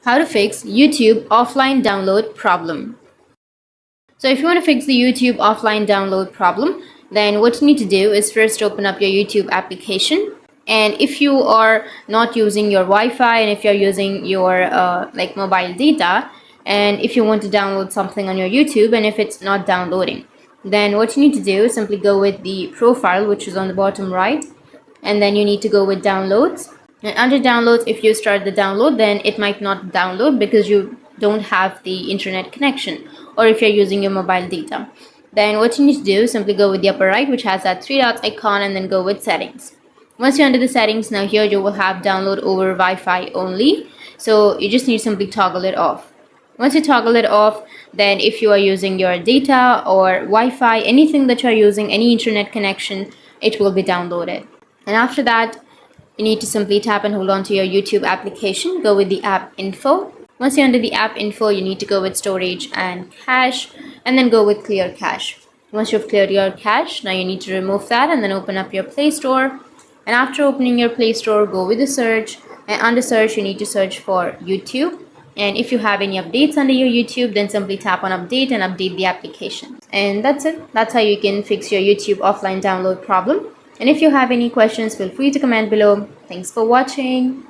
How to fix YouTube offline download problem. So if you want to fix the YouTube offline download problem, then what you need to do is first open up your YouTube application. And if you are not using your Wi-Fi and if you're using your like mobile data, and if you want to download something on your YouTube and if it's not downloading, then what you need to do is simply go with the profile, which is on the bottom right, and then you need to go with downloads. And under downloads, if you start the download, then it might not download because you don't have the internet connection, or if you're using your mobile data. Then what you need to do is simply go with the upper right, which has that three dots icon, and then go with settings. Once you're under the settings, now here you will have download over Wi-Fi only, so you just need to simply toggle it off. Once you toggle it off, then if you are using your data or Wi-Fi, anything that you're using, any internet connection, it will be downloaded. And after that, you need to simply tap and hold on to your YouTube application. Go with the app info. Once you're under the app info, you need to go with storage and cache, and then go with clear cache. Once you've cleared your cache, now you need to remove that and then open up your Play Store. And after opening your Play Store, go with the search, and under search you need to search for YouTube. And if you have any updates under your YouTube, then simply tap on update and update the application. And that's it. That's how you can fix your YouTube offline download problem. And if you have any questions, feel free to comment below. Thanks for watching.